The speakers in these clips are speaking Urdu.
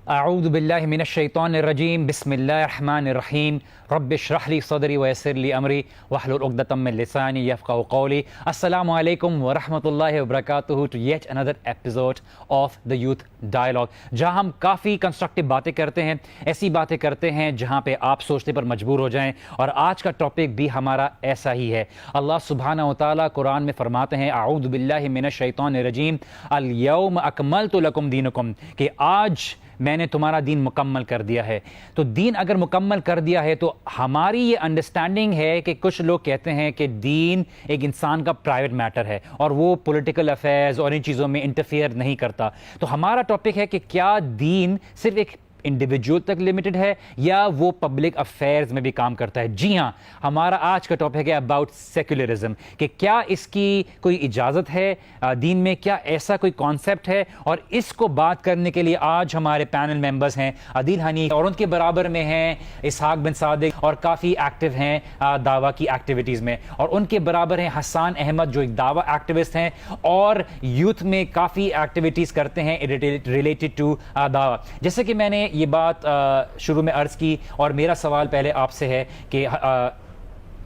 اعوذ باللہ من الشیطان الرجیم بسم اللہ الرحمن الرحیم رب اشرح لی صدری ویسر لی امری واحلل عقدۃ من لسانی یفقہوا قولی. السلام علیکم ورحمۃ اللہ وبرکاتہ to yet another episode of the Youth Dialogue, جہاں ہم کافی کنسٹرکٹیو باتیں کرتے ہیں, ایسی باتیں کرتے ہیں جہاں پہ آپ سوچنے پر مجبور ہو جائیں. اور آج کا ٹاپک بھی ہمارا ایسا ہی ہے. اللہ سبحانہ و تعالیٰ قرآن میں فرماتے ہیں اعوذ باللہ من الشیطان الرجیم الیوم اکملت لکم دینکم, کہ آج میں نے تمہارا دین مکمل کر دیا ہے. تو دین اگر مکمل کر دیا ہے تو ہماری یہ انڈرسٹینڈنگ ہے کہ کچھ لوگ کہتے ہیں کہ دین ایک انسان کا پرائیویٹ میٹر ہے اور وہ پولیٹیکل افیئرز اور ان چیزوں میں انٹرفیئر نہیں کرتا. تو ہمارا ٹاپک ہے کہ کیا دین صرف ایک انڈیویجول تک لمیٹڈ ہے یا وہ پبلک افیئرز میں بھی کام کرتا ہے. جی ہاں, ہمارا آج کا ٹاپک ہے اباؤٹ سیکولرزم, کہ کیا اس کی کوئی اجازت ہے دین میں, کیا ایسا کوئی کانسیپٹ ہے. اور اس کو بات کرنے کے لیے آج ہمارے پینل ممبرز ہیں عدیل حنیف, اور ان کے برابر میں ہیں اسحاق بن صادق, اور کافی ایکٹیو ہیں دعویٰ کی ایکٹیویٹیز میں, اور ان کے برابر ہیں حسان احمد جو ایک دعویٰ ایکٹیوسٹ ہیں اور یوتھ میں کافی ایکٹیویٹیز کرتے ہیں ریلیٹڈ ٹو دعویٰ. جیسے کہ میں نے یہ بات شروع میں عرض کی, اور میرا سوال پہلے آپ سے ہے کہ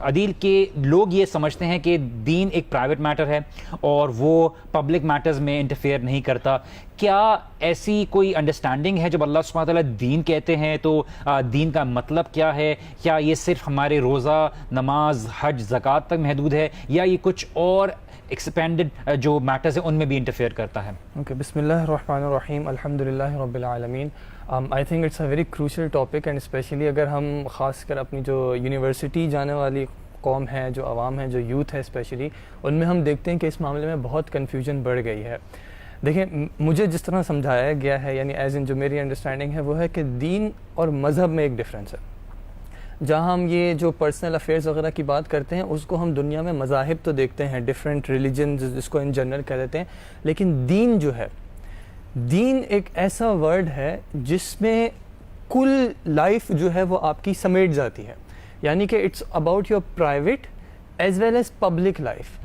عدیل, کے لوگ یہ سمجھتے ہیں کہ دین ایک پرائیویٹ میٹر ہے اور وہ پبلک میٹرز میں انٹرفیئر نہیں کرتا. کیا ایسی کوئی انڈرسٹینڈنگ ہے جب اللہ سبحانہ تعالیٰ دین کہتے ہیں تو دین کا مطلب کیا ہے؟ کیا یہ صرف ہمارے روزہ, نماز, حج, زکوٰۃ تک محدود ہے یا یہ کچھ اور ایکسپینڈڈ جو میٹرز ہیں ان میں بھی انٹرفیئر کرتا ہے؟ اوکے, بسم اللہ الرحمن الرحیم, الحمدللہ رب العالمین. I think it's a very crucial topic, and especially اگر ہم خاص کر اپنی جو یونیورسٹی جانے والی قوم ہے, جو عوام ہے, جو یوتھ ہے اسپیشلی, ان میں ہم دیکھتے ہیں کہ اس معاملے میں بہت کنفیوژن بڑھ گئی ہے. دیکھیں, مجھے جس طرح سمجھایا گیا ہے, یعنی ایز ان جو میری انڈرسٹینڈنگ ہے وہ ہے کہ دین اور مذہب میں ایک ڈفرینس ہے. جہاں ہم یہ جو پرسنل افیئرز وغیرہ کی بات کرتے ہیں اس کو ہم دنیا میں مذاہب تو دیکھتے ہیں, ڈفرینٹ ریلیجنز جس کو ان جنرل کہہ دیتے ہیں, لیکن دین جو ہے, دین ایک ایسا ورڈ ہے جس میں کل لائف جو ہے وہ آپ کی سمیٹ جاتی ہے. یعنی کہ it's about your private as well as public life.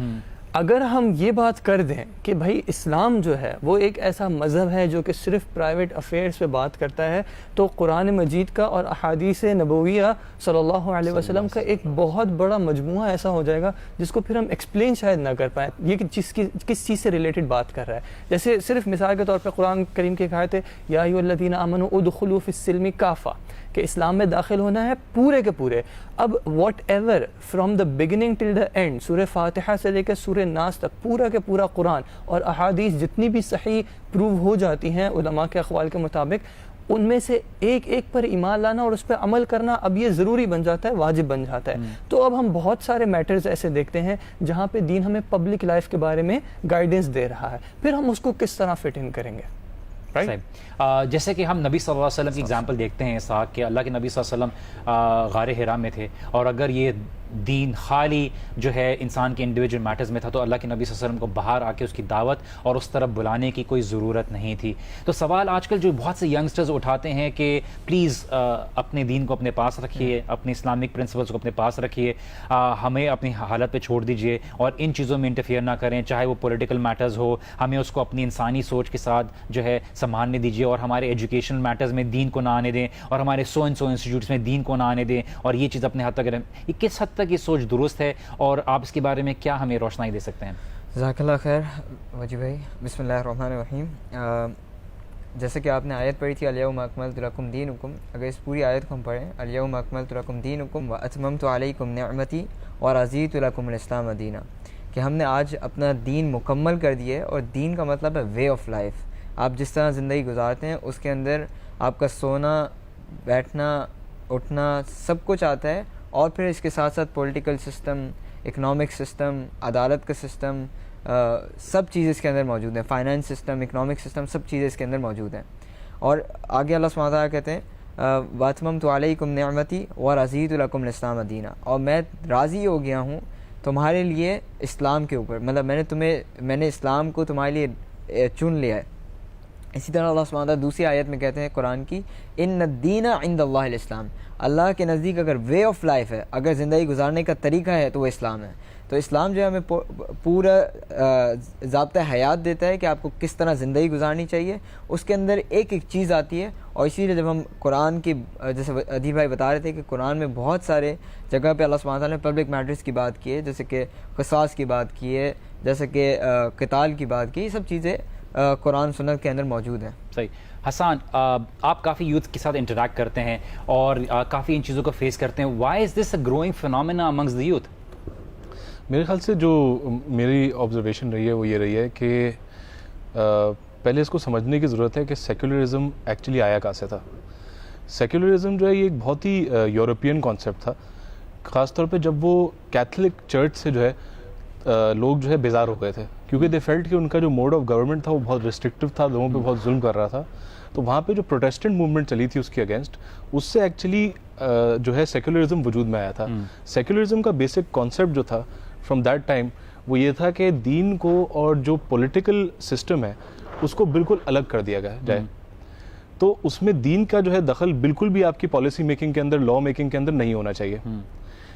اگر ہم یہ بات کر دیں کہ بھائی اسلام جو ہے وہ ایک ایسا مذہب ہے جو کہ صرف پرائیویٹ افیئرس پہ بات کرتا ہے, تو قرآن مجید کا اور احادیث نبویہ صلی اللہ علیہ وسلم کا ایک بہت بڑا مجموعہ ایسا ہو جائے گا جس کو پھر ہم ایکسپلین شاید نہ کر پائیں یہ کہ کس چیز سے ریلیٹڈ بات کر رہا ہے. جیسے صرف مثال کے طور پہ قرآن کریم کی ایک آیت ہے یا ایھا الذین آمنوا ادخلوا فی السلم کافہ, کہ اسلام میں داخل ہونا ہے پورے کے پورے. اب what ever from the beginning till the and, سورہ فاتحہ سے لے کے سورہ ناس تک پورا کے پورا قرآن اور احادیث جتنی بھی صحیح پروو ہو جاتی ہیں علماء کے اقوال کے مطابق, ان میں سے ایک ایک پر ایمان لانا اور اس پہ عمل کرنا اب یہ ضروری بن جاتا ہے, واجب بن جاتا ہے. تو اب ہم بہت سارے میٹرز ایسے دیکھتے ہیں جہاں پہ دین ہمیں پبلک لائف کے بارے میں گائیڈنس دے رہا ہے, پھر ہم اس کو کس طرح فٹ ان کریں گے. جیسے کہ ہم نبی صلی اللہ علیہ وسلم کی اگزامپل دیکھتے ہیں اسحاق, کہ اللہ کے نبی صلی اللہ علیہ وسلم غار حرا میں تھے, اور اگر یہ دین خالی جو ہے انسان کے انڈیویجول میٹرز میں تھا تو اللہ کے نبی صلی اللہ علیہ وسلم کو باہر آ کے اس کی دعوت اور اس طرف بلانے کی کوئی ضرورت نہیں تھی. تو سوال آج کل جو بہت سے ینگسٹرز اٹھاتے ہیں کہ پلیز اپنے دین کو اپنے پاس رکھیے, اپنے اسلامک پرنسپلس کو اپنے پاس رکھیے, ہمیں اپنی حالت پہ چھوڑ دیجیے اور ان چیزوں میں انٹرفیئر نہ کریں, چاہے وہ پولیٹیکل میٹرز ہو, ہمیں اس کو اپنی انسانی سوچ کے ساتھ جو ہے سنبھالنے دیجیے, اور ہمارے ایجوکیشنل میٹرز میں دین کو نہ آنے دیں, اور ہمارے سو انسٹیٹیوٹس میں دین کو نہ آنے دیں, اور یہ چیز اپنے حد تک کریں. یہ کس حد تک یہ سوچ درست ہے, اور آپ اس کے بارے میں کیا ہمیں روشنائی دے سکتے ہیں؟ جزاک اللہ خیر وجی بھائی. بسم اللہ الرحمن الرحیم. جیسے کہ آپ نے آیت پڑھی تھی الیوم اکملت لکم دینکم, اگر اس پوری آیت کو ہم پڑھیں الیوم اکملت لکم دینکم واتممت علیکم نعمتی ورضیت لکم الاسلام دینا, کہ ہم نے آج اپنا دین مکمل کر دیا ہے. اور دین کا مطلب ہے وے آف لائف. آپ جس طرح زندگی گزارتے ہیں اس کے اندر آپ کا سونا, بیٹھنا, اٹھنا سب کچھ آتا ہے, اور پھر اس کے ساتھ ساتھ پولیٹیکل سسٹم, اکنامک سسٹم, عدالت کا سسٹم, سب چیزیں اس کے اندر موجود ہیں, فائنانس سسٹم, اکنامک سسٹم, سب چیزیں اس کے اندر موجود ہیں. اور آگے اللہ سبحانہ تعالیٰ کہتے ہیں واتممت علیکم نعمتی ورضیت لکم الاسلام دینا, اور میں راضی ہو گیا ہوں تمہارے لیے اسلام کے اوپر, مطلب میں نے اسلام کو تمہارے لیے چن لیا ہے. اسی طرح اللہ سبحانہ تعالیٰ دوسری آیت میں کہتے ہیں قرآن کی ان الدین عند اللہ الاسلام, اللہ کے نزدیک اگر وے آف لائف ہے, اگر زندگی گزارنے کا طریقہ ہے تو وہ اسلام ہے. تو اسلام جو ہے ہمیں پورا ضابطۂ حیات دیتا ہے کہ آپ کو کس طرح زندگی گزارنی چاہیے. اس کے اندر ایک ایک چیز آتی ہے, اور اسی لیے جب ہم قرآن کی, جیسے ادیب بھائی بتا رہے تھے کہ قرآن میں بہت سارے جگہ پہ اللہ سبحانہ تعالیٰ نے پبلک میٹرز کی بات کی ہے, جیسے کہ قصاص کی بات کی ہے, جیسے کہ قتال کی بات کی, یہ سب چیزیں قرآن سنت کے اندر موجود ہیں. صحیح. حسان, آپ کافی یوتھ کے ساتھ انٹریکٹ کرتے ہیں اور کافی ان چیزوں کو فیس کرتے ہیں. Why is this a growing phenomenon amongst the youth? میرے خیال سے جو میری آبزرویشن رہی ہے وہ یہ رہی ہے کہ پہلے اس کو سمجھنے کی ضرورت ہے کہ سیکولرزم ایکچولی آیا کہاں سے تھا. سیکولرزم جو ہے یہ ایک بہت ہی یورپین کانسیپٹ تھا, خاص طور پہ جب وہ کیتھولک چرچ سے جو ہے لوگ جو ہے بیزار ہو گئے تھے, کیونکہ دے فیلٹ کہ ان کا جو موڈ آف گورنمنٹ تھا وہ بہت ریسٹرکٹیو تھا, لوگوں پہ بہت ظلم کر رہا تھا. تو وہاں پہ جو پروٹیسٹنٹ موومنٹ چلی تھی اس کے اگینسٹ, اس سے ایکچولی جو ہے سیکولرزم وجود میں آیا تھا. سیکولرزم کا بیسک کانسیپٹ جو تھا فرام دیٹ ٹائم وہ یہ تھا کہ دین کو اور جو پولیٹیکل سسٹم ہے اس کو بالکل الگ کر دیا گیا جائے. تو اس میں دین کا جو ہے دخل بالکل بھی آپ کی پالیسی میکنگ کے اندر, لا میکنگ کے اندر نہیں ہونا چاہیے.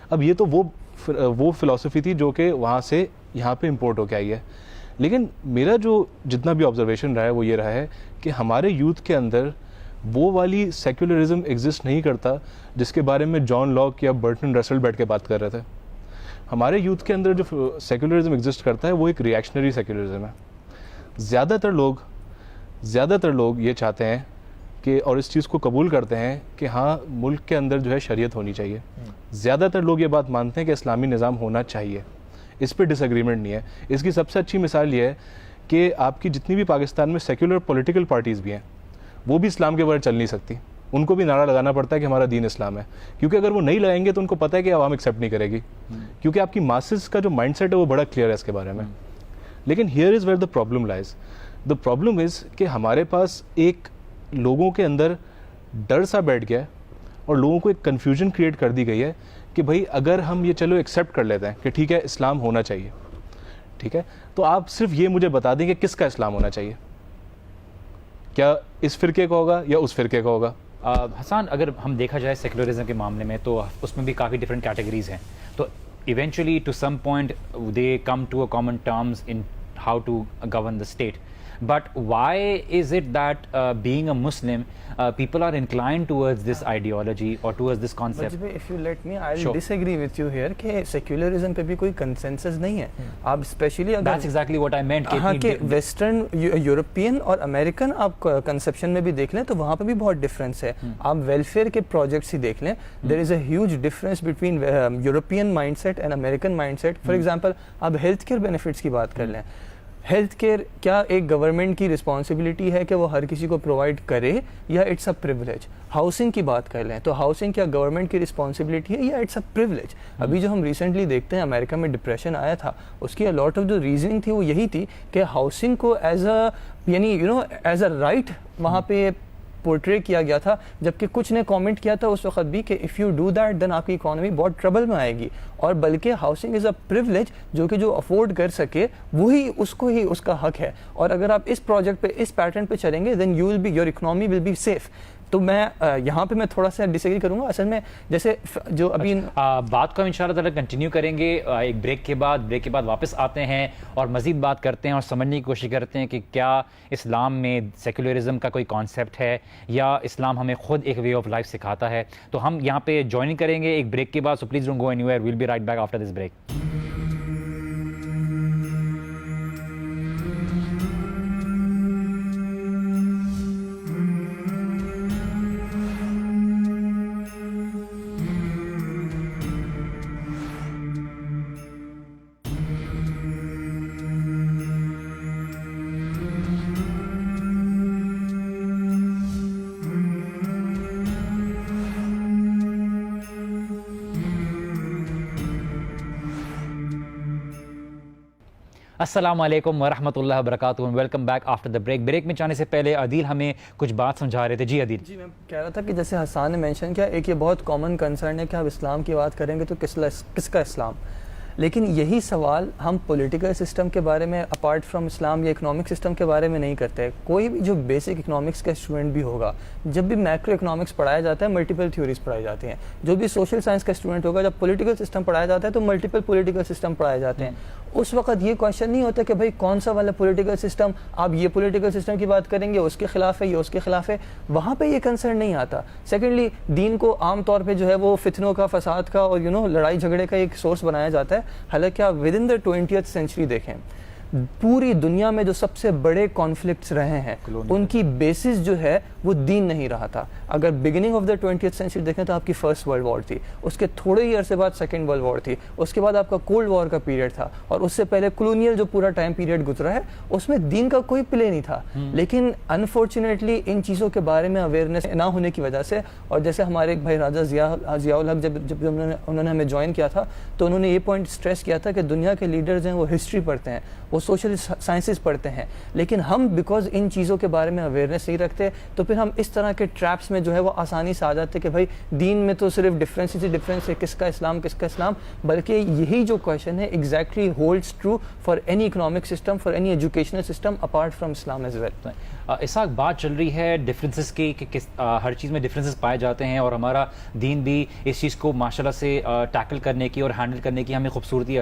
اب یہ تو وہ فلاسفی تھی جو کہ وہاں سے یہاں پہ امپورٹ ہو کے آئی ہے. لیکن میرا جو جتنا بھی آبزرویشن رہا ہے وہ یہ رہا ہے کہ ہمارے یوتھ کے اندر وہ والی سیکولرزم ایگزسٹ نہیں کرتا جس کے بارے میں جان لاک یا برٹن رسل بیٹھ کے بات کر رہے تھے. ہمارے یوتھ کے اندر جو سیکولرزم ایگزسٹ کرتا ہے وہ ایک ریئیکشنری سیکولرزم ہے. زیادہ تر لوگ یہ چاہتے ہیں کہ, اور اس چیز کو قبول کرتے ہیں کہ ہاں ملک کے اندر جو ہے شریعت ہونی چاہیے. زیادہ تر لوگ یہ بات مانتے ہیں کہ اسلامی نظام ہونا چاہیے, اس پہ ڈس ایگریمنٹ نہیں ہے. اس کی سب سے اچھی مثال یہ ہے کہ آپ کی جتنی بھی پاکستان میں سیکولر پولیٹیکل پارٹیز بھی ہیں وہ بھی اسلام کے بغیر چل نہیں سکتی. ان کو بھی نعرہ لگانا پڑتا ہے کہ ہمارا دین اسلام ہے, کیونکہ اگر وہ نہیں لگائیں گے تو ان کو پتہ ہے کہ عوام ایکسیپٹ نہیں کرے گی, کیونکہ آپ کی ماسز کا جو مائنڈ سیٹ ہے وہ بڑا کلیئر ہے اس کے بارے میں. لیکن here is where the problem lies. The problem is کہ ہمارے پاس ایک لوگوں کے اندر ڈر سا بیٹھ گیا ہے اور لوگوں کو ایک کنفیوژن کریٹ کر دی گئی ہے کہ بھائی اگر ہم یہ چلو ایکسیپٹ کر لیتے ہیں کہ ٹھیک ہے اسلام ہونا چاہیے, ٹھیک ہے, تو آپ صرف یہ مجھے بتا دیں کہ کس کا اسلام ہونا چاہیے, کیا اس فرقے کا ہوگا یا اس فرقے کا ہوگا. حسان, اگر ہم دیکھا جائے سیکولرزم کے معاملے میں تو اس میں بھی کافی ڈفرینٹ کیٹیگریز ہیں. تو eventually to some point they come to a common terms in how to govern the state. But why is it that being a Muslim, people are inclined towards this ideology or towards this concept? If you let me, I'll disagree with you here کہ secularism پہ بھی کوئی consensus نہیں ہے. آپ اسپیشلی اگر That's exactly what I meant. ہاں کہ ویسٹرن یورپین اور امریکن آپ کنسیپشن میں بھی دیکھ لیں تو وہاں پہ بھی بہت ڈفرینس ہے. آپ ویلفیئر کے پروجیکٹس ہی دیکھ لیں, there is a huge difference between European mindset and American mindset. For example, آپ ہیلتھ کیئر بینیفٹس کی بات کر لیں. ہیلتھ کیئر کیا ایک گورنمنٹ کی رسپانسبلٹی ہے کہ وہ ہر کسی کو پرووائڈ کرے یا اٹس اے پریولیج؟ ہاؤسنگ کی بات کر لیں تو ہاؤسنگ کیا گورنمنٹ کی رسپانسبلٹی ہے یا اٹس اے پریولیج؟ ابھی جو ہم ریسنٹلی دیکھتے ہیں امریکہ میں ڈپریشن آیا تھا, اس کی لاٹ آف جو ریزننگ تھی وہ یہی تھی کہ ہاؤسنگ کو ایز اے یعنی ایز اے رائٹ وہاں پہ پورٹری کیا گیا تھا, جبکہ کچھ نے کامنٹ کیا تھا اس وقت بھی کہ if you do that then آپ کی اکانومی بہت ٹربل میں آئے گی, اور بلکہ ہاؤسنگ از اے پریولیج جو کہ جو افورڈ کر سکے وہی اس کو ہی اس کا حق ہے. اور اگر آپ اس پروجیکٹ پہ اس پیٹرن پہ چلیں گے then you will be your economy will be safe. تو میں یہاں پہ میں تھوڑا سا ڈس ایگری کروں گا. اصل میں جیسے جو ابھی بات کو ہم انشاءاللہ تعالی کنٹینیو کریں گے ایک بریک کے بعد واپس آتے ہیں اور مزید بات کرتے ہیں اور سمجھنے کی کوشش کرتے ہیں کہ کیا اسلام میں سیکولرزم کا کوئی کانسیپٹ ہے یا اسلام ہمیں خود ایک وے آف لائف سکھاتا ہے. تو ہم یہاں پہ جوائن کریں گے ایک بریک کے بعد, so please don't go anywhere, we'll be right back after this break. السلام علیکم ورحمۃ اللہ وبرکاتہ, welcome back after the break. Break میں جانے سے پہلے عدیل ہمیں کچھ بات سمجھا رہے تھے. جی عدیل. جی میں کہہ رہا تھا کہ جیسے حسان نے مینشن کیا, ایک یہ بہت کامن کنسرن ہے کہ آپ اسلام کی بات کریں گے تو کس کا اسلام. لیکن یہی سوال ہم پولیٹیکل سسٹم کے بارے میں اپارٹ فرام اسلام یا اکنامک سسٹم کے بارے میں نہیں کرتے. کوئی بھی جو بیسک اکنامکس کا اسٹوڈنٹ بھی ہوگا, جب بھی میکرو اکنامکس پڑھایا جاتا ہے ملٹیپل تھیوریز پڑھائی جاتی ہیں. جو بھی سوشل سائنس کا اسٹوڈنٹ ہوگا, جب پولیٹیکل سسٹم پڑھایا جاتا ہے تو ملٹیپل پولیٹیکل سسٹم پڑھائے جاتے ہیں. اس وقت یہ کویشچن نہیں ہوتا کہ بھائی کون سا والا پولیٹیکل سسٹم, آپ یہ پولیٹیکل سسٹم کی بات کریں گے اس کے خلاف ہے, یہ اس کے خلاف ہے, وہاں پہ یہ کنسرن نہیں آتا. سیکنڈلی, دین کو عام طور پہ جو ہے وہ فتنوں کا, فساد کا اور لڑائی جھگڑے کا ایک سورس بنایا جاتا ہے. حالانکہ آپ with in the 20th century دیکھیں, پوری دنیا میں جو سب سے بڑے کانفلکٹس رہے ہیں ان کی بیسس جو ہے وہ دین نہیں رہا تھا. اگر beginning of the 20th century دیکھیں تو آپ کی فرسٹ ورلڈ وار تھی, اس کے تھوڑے ہی عرصے بعد سیکنڈ ورلڈ وار تھی, اس کے بعد آپ کا کولڈ وار کا پیریڈ تھا, اور اس سے پہلے کولونیل جو پورا ٹائم پیریڈ گزرا ہے اس میں دین کا کوئی پلے نہیں تھا. لیکن انفارچونیٹلی ان چیزوں کے بارے میں اویئرنیس نہ ہونے کی وجہ سے, اور جیسے ہمارے ایک بھائی راجہ ضیاء الحق جب انہوں نے ہمیں جوائن کیا تھا تو انہوں نے یہ پوائنٹ اسٹریس کیا تھا کہ دنیا کے لیڈرز ہیں وہ ہسٹری پڑھتے ہیں, وہ سوشل سائنسز پڑھتے ہیں, لیکن ہم بیکاز ان چیزوں کے بارے میں اویئرنیس نہیں رکھتے تو پھر ہم اس طرح کے ٹریپس میں جو ہے وہ آسانی سے آ جاتے کہ بھائی دین میں تو صرف ڈفرینس ہی ڈفرینس ہے, کس کا اسلام کس کا اسلام. بلکہ یہی جو کویشچن ہے exactly holds true for any economic system, for any educational system apart from Islam as well. Ishaq, بات چل رہی ہے ڈفرینسز کی کہ ہر چیز میں ڈفرینسز پائے جاتے ہیں, اور ہمارا دین بھی اس چیز کو ماشاء اللہ سے ٹیکل کرنے کی اور ہینڈل کرنے کی ہمیں خوبصورتی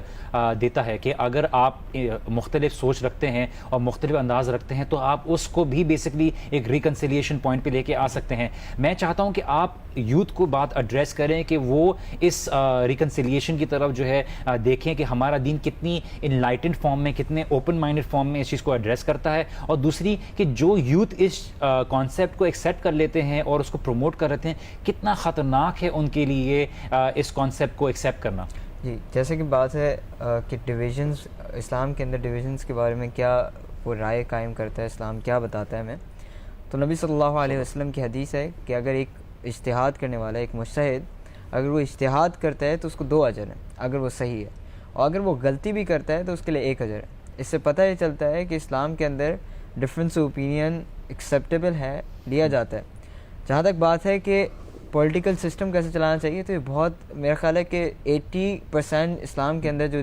دیتا ہے کہ اگر آپ مختلف سوچ رکھتے ہیں اور مختلف انداز رکھتے ہیں تو آپ اس کو بھی بیسکلی ایک ریکنسیلیشن پوائنٹ پہ لے کے آ سکتے ہیں. میں چاہتا ہوں کہ آپ یوتھ کو بات ایڈریس کریں کہ وہ اس ریکنسیلیشن کی طرف جو ہے دیکھیں کہ ہمارا دین کتنی انلائٹنڈ فارم میں, کتنے اوپن مائنڈڈ فارم میں اس چیز کو ایڈریس کرتا ہے, اور دوسری کہ جو یوتھ اس کانسیپٹ کو ایکسیپٹ کر لیتے ہیں اور اس کو پروموٹ کر رہتے ہیں کتنا خطرناک ہے ان کے لیے اس کانسیپٹ کو ایکسیپٹ کرنا. جی, جیسے کہ بات ہے کہ ڈویژنس, اسلام کے اندر ڈویژنس کے بارے میں کیا وہ رائے قائم کرتا ہے, اسلام کیا بتاتا ہے ہمیں. تو نبی صلی اللہ علیہ وسلم کی حدیث ہے کہ اگر ایک اجتہاد کرنے والا, ایک مجتہد, اگر وہ اجتہاد کرتا ہے تو اس کو 2 اجر ہیں اگر وہ صحیح ہے, اور اگر وہ غلطی بھی کرتا ہے تو اس کے لیے 1 اجر ہے. اس سے پتہ یہ چلتا ہے کہ اسلام کے اندر ڈفرینس اوپینین ایکسیپٹیبل ہے, لیا جاتا ہے. جہاں تک بات ہے کہ پولیٹیکل سسٹم کیسے چلانا چاہیے, تو یہ بہت, میرا خیال ہے کہ 80% اسلام کے اندر جو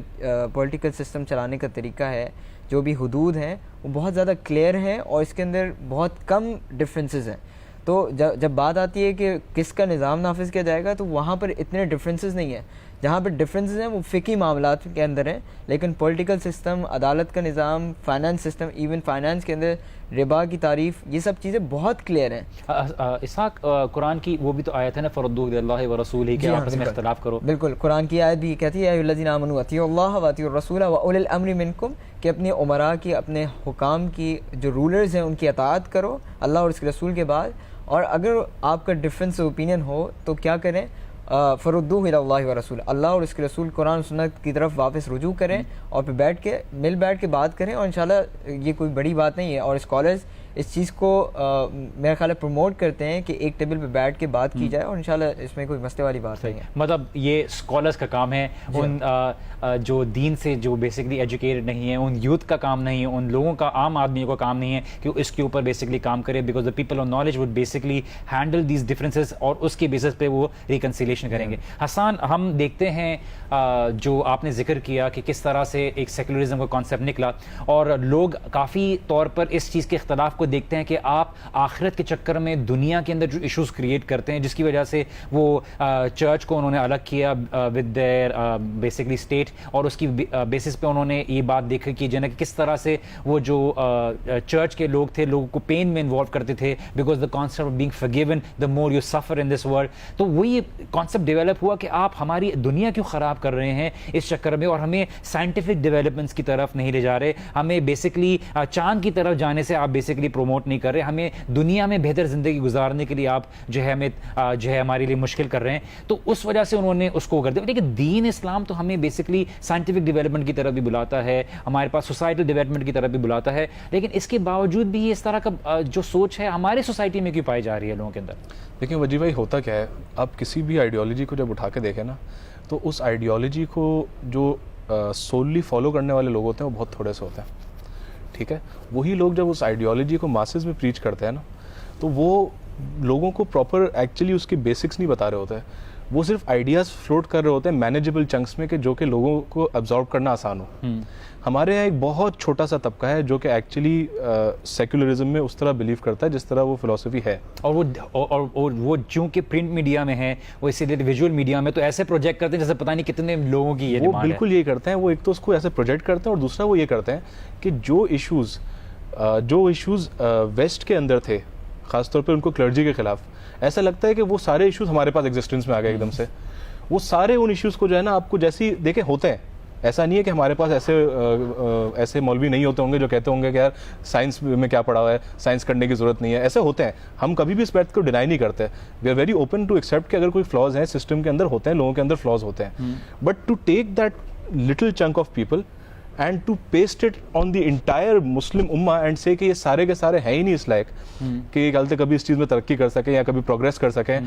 پولیٹیکل سسٹم چلانے کا طریقہ ہے, جو بھی حدود ہیں وہ بہت زیادہ کلیئر ہیں, اور اس کے اندر بہت کم ڈفرینسز ہیں. تو جب بات آتی ہے کہ کس کا نظام نافذ کیا جائے گا تو وہاں پر اتنے ڈفرینسز نہیں ہیں. جہاں پہ ڈفرینسز ہیں وہ فقہی معاملات کے اندر ہیں, لیکن پولیٹیکل سسٹم, عدالت کا نظام, فائنانس سسٹم, ایون فائنانس کے اندر ربا کی تعریف, یہ سب چیزیں بہت کلیئر ہیں. اسحاق, قرآن کی وہ بھی تو آیت ہے نا, فردوہ الی اللہ ورسولہ, کہ آپس میں اختلاف کرو. بالکل, قرآن کی آیت بھی کہتی ہے اے الذین آمنوا اطیعوا اللہ واطیعوا الرسول واولی الامر منکم, کہ اپنے عمراء کی, اپنے حکام کی, جو رولرز ہیں ان کی اطاعت کرو اللہ اور اس کے رسول کے بعد. اور اگر آپ کا ڈفرینس اوپینین ہو تو کیا کریں, فردوہ الی اللہ ورسول, اللہ اور اس کے رسول قرآن سنت کی طرف واپس رجوع کریں, اور پھر مل بیٹھ کے بات کریں. اور انشاءاللہ یہ کوئی بڑی بات نہیں ہے, اور اسکالرز اس چیز کو میرا خیال ہے پروموٹ کرتے ہیں کہ ایک ٹیبل پہ بیٹھ کے بات کی جائے, اور انشاءاللہ اس میں کوئی مسئلے والی بات نہیں ہے. مطلب یہ اسکالرس کا کام ہے, ان جو دین سے جو بیسکلی ایجوکیٹڈ نہیں ہیں, ان یوتھ کا کام نہیں ہے, ان لوگوں کا, عام آدمیوں کا کام نہیں ہے کہ اس کے اوپر بیسکلی کام کرے, because the people of knowledge would basically handle these differences, اور اس کے بیسس پہ وہ ریکنسیلیشن کریں گے. حسان, ہم دیکھتے ہیں جو آپ نے ذکر کیا کہ کس طرح سے ایک سیکولرزم کا کانسیپٹ نکلا, اور لوگ کافی طور پر اس چیز کے اختلاف کو دیکھتے ہیں کہ آپ آخرت کے چکر میں دنیا کے اندر جو ایشوز کریٹ کرتے ہیں, جس کی وجہ سے وہ چرچ کو انہوں نے الگ کیا ود دیئر بیسکلی اسٹیٹ, اور اس کی بیسس پہ انہوں نے یہ بات دیکھی کہ جنہیں کس طرح سے وہ جو چرچ کے لوگ تھے لوگوں کو پین میں انوالو کرتے تھے, because the concept of being forgiven the more you suffer in this world. تو وہی کانسیپٹ ڈیولپ ہوا کہ آپ ہماری دنیا کیوں خراب کر رہے ہیں اس چکر میں, اور ہمیں سائنٹیفک ڈیولپمنٹس کی طرف نہیں لے جا رہے, ہمیں بیسکلی چاند کی طرف جانے سے آپ بیسکلی پروموٹ نہیں کر رہے, ہمیں دنیا میں بہتر زندگی گزارنے کے لیے آپ جو ہے ہمیں جو ہے ہمارے لیے مشکل کر رہے ہیں. تو اس وجہ سے انہوں نے اس کو کر دیا. لیکن دین اسلام تو ہمیں بیسکلی سائنٹیفک ڈیولپمنٹ کی طرف بھی بلاتا ہے, ہمارے پاس سوسائٹل ڈیولپمنٹ کی طرف بھی بلاتا ہے, لیکن اس کے باوجود بھی اس طرح کا جو سوچ ہے ہمارے سوسائٹی میں کیوں پائی جا رہی ہے لوگوں کے اندر؟ دیکھیں وجیح بھائی, ہوتا کیا ہے, آپ کسی بھی آئیڈیالوجی کو جب اٹھا کے دیکھیں نا, تو اس آئیڈیالوجی کو جو سوللی فالو کرنے والے لوگ ہوتے ہیں وہ بہت تھوڑے سے ہوتے ہیں. ٹھیک ہے, وہی لوگ جب اس آئیڈیالوجی کو ماسز میں پریچ کرتے ہیں نا, تو وہ لوگوں کو پراپر ایکچولی اس کے بیسکس نہیں بتا رہے ہوتے ہیں. وہ صرف آئیڈیاز فلوٹ کر رہے ہوتے ہیں مینیجیبل چنکس میں کہ جو کہ لوگوں کو ابزارو کرنا آسان ہو. ہمارے یہاں ایک بہت چھوٹا سا طبقہ ہے جو کہ ایکچولی سیکولرزم میں اس طرح بلیو کرتا ہے جس طرح وہ فلاسفی ہے, اور وہ چونکہ پرنٹ میڈیا میں ہے, وہ اسی لیے ویژول میڈیا میں تو ایسے پروجیکٹ کرتے ہیں جیسے پتہ نہیں کتنے لوگوں کی یہ وہ ڈیمانڈ ہے. بالکل یہی کرتے ہیں, وہ ایک تو اس کو ایسے پروجیکٹ کرتے ہیں اور دوسرا وہ یہ کرتے ہیں کہ جو ایشوز ویسٹ کے اندر تھے, خاص طور پہ ان کو کلرجی کے خلاف, ایسا لگتا ہے کہ وہ سارے ایشوز ہمارے پاس ایگزسٹنس میں آ گئے ایک دم سے. وہ سارے ان ایشوز کو جو ہے نا آپ کو جیسی دیکھیں ہوتے ہیں, ایسا نہیں ہے کہ ہمارے پاس ایسے مولوی نہیں ہوتے ہوں گے جو کہتے ہوں گے کہ یار سائنس میں کیا پڑھا ہوا ہے, سائنس کرنے کی ضرورت نہیں ہے. ایسے ہوتے ہیں, ہم کبھی بھی اس بات کو ڈینائی نہیں کرتے. We are very open to accept کہ اگر کوئی فلاز ہیں سسٹم کے اندر ہوتے ہیں, لوگوں کے اندر فلاز ہوتے ہیں, but to take that little chunk of people and to paste it on the entire Muslim امہ اینڈ سے کہ یہ سارے کے سارے ہیں ہی نہیں اس لائق کہ یہ غلط کبھی اس چیز میں ترقی کر سکیں یا کبھی پروگریس کر سکیں.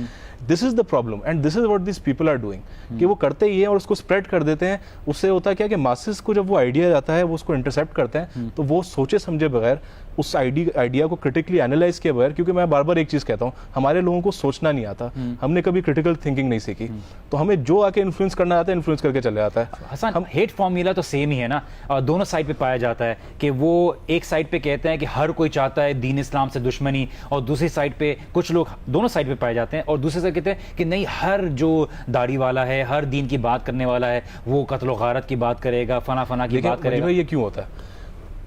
This is the problem and this is what these people are doing, کہ وہ کرتے ہی ہیں اور اس کو اسپریڈ کر دیتے ہیں. اس سے ہوتا کیا کہ ماسز کو جب وہ آئیڈیا جاتا ہے وہ اس کو انٹرسیپٹ کرتے ہیں تو وہ سوچے سمجھے بغیر اس آئیڈیا کو کرٹیکلی اینالائز کیے بغیر, کیونکہ میں بار بار ایک چیز کہتا ہوں, ہمارے لوگوں کو سوچنا نہیں آتا, ہم نے کبھی کرٹیکل تھنکنگ نہیں سیکھی, تو ہمیں جو آ کے انفلوئنس کرنا آتا ہے انفلوئنس کر کے چلے آتا ہے. حسن, ہیٹ فارمولا تو سیم ہی ہے نا, دونوں سائڈ پہ پایا جاتا ہے کہ وہ ایک سائڈ پہ کہتے ہیں کہ ہر کوئی چاہتا ہے دین اسلام سے دشمنی, اور دوسری سائڈ پہ کچھ لوگ دونوں سائڈ پہ پائے جاتے ہیں اور دوسری سائڈ کہتے ہیں کہ نہیں, ہر جو داڑھی والا ہے, ہر دین کی بات کرنے والا ہے, وہ قتل و غارت کی بات کرے گا, فنا کی بات کرے گا. یہ کیوں ہوتا ہے؟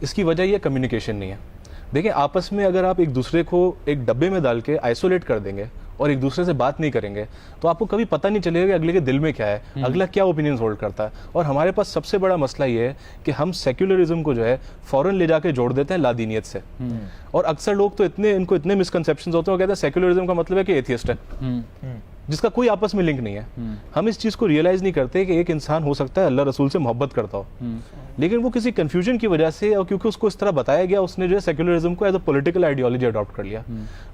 اس کی وجہ یہ کمیونیکیشن نہیں ہے. دیکھیں آپس میں اگر آپ ایک دوسرے کو ایک ڈبے میں ڈال کے آئسولیٹ کر دیں گے اور ایک دوسرے سے بات نہیں کریں گے تو آپ کو کبھی پتہ نہیں چلے گا کہ اگلے کے دل میں کیا ہے, اگلا کیا اوپینینز ہولڈ کرتا ہے. اور ہمارے پاس سب سے بڑا مسئلہ یہ ہے کہ ہم سیکولرزم کو جو ہے فوراً لے جا کے جوڑ دیتے ہیں لادینیت سے, اور اکثر لوگ تو ان کو اتنے مسکنسیپشنز ہوتے ہیں, وہ کہتے ہیں سیکولرزم کا مطلب ہے کہ ایتھیسٹ ہے, جس کا کوئی آپس میں لنک نہیں ہے. ہم اس چیز کو ریئلائز نہیں کرتے کہ ایک انسان ہو سکتا ہے اللہ رسول سے محبت کرتا ہو, لیکن وہ کسی کنفیوژن کی وجہ سے اور کیونکہ اس کو اس طرح بتایا گیا اس نے جو ہے سیکولرزم کو as a political ideology adopt کر لیا.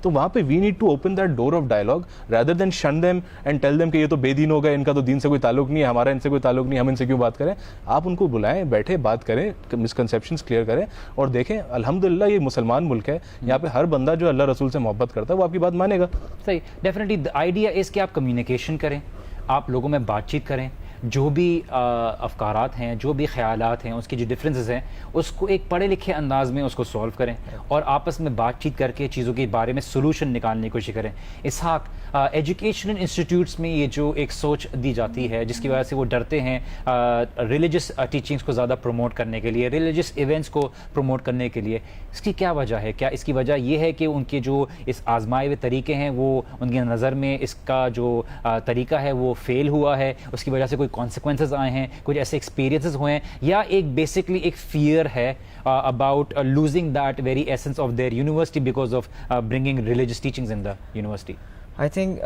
تو وہاں پہ we need to open that door of dialogue rather than shun them and tell them کہ یہ تو بے دین ہو گئے, ان کا تو دین سے کوئی تعلق نہیں ہے, ہمارا ان سے کوئی تعلق نہیں, ہم ان سے کیوں بات کریں. آپ ان کو بلائیں, بیٹھے بات کریں, مسکنسیپشنز کلیئر کریں اور دیکھیں الحمدللہ یہ مسلمان ملک ہے, یہاں پہ ہر بندہ جو اللہ رسول سے محبت کرتا ہے وہ آپ کی بات مانے گا. صحیح, ڈیفینیٹلی آئیڈیا اس کہ آپ کمیونیکیشن کریں, آپ لوگوں میں بات چیت کریں, جو بھی افکارات ہیں, جو بھی خیالات ہیں, اس کی جو ڈفرینسز ہیں اس کو ایک پڑھے لکھے انداز میں اس کو سولو کریں اور آپس میں بات چیت کر کے چیزوں کے بارے میں سولوشن نکالنے کی کوشش کریں. اسحاق, ایجوکیشنل انسٹیٹیوٹس میں یہ جو ایک سوچ دی جاتی ہے جس کی وجہ سے وہ ڈرتے ہیں ریلیجس ٹیچنگس کو زیادہ پروموٹ کرنے کے لیے, ریلیجس ایونٹس کو پروموٹ کرنے کے لیے, اس کی کیا وجہ ہے؟ کیا اس کی وجہ یہ ہے کہ ان کے جو اس آزمائے ہوئے طریقے ہیں وہ ان کی نظر میں اس کا جو طریقہ ہے وہ فیل ہوا ہے, اس کی وجہ سے کوئی کانسیکوینسز آئے ہیں, کچھ ایسے ایکسپیرینسز ہوئے ہیں, یا ایک بیسکلی ایک فیئر ہے about losing that very essence of their university because of bringing religious teachings in the university? I think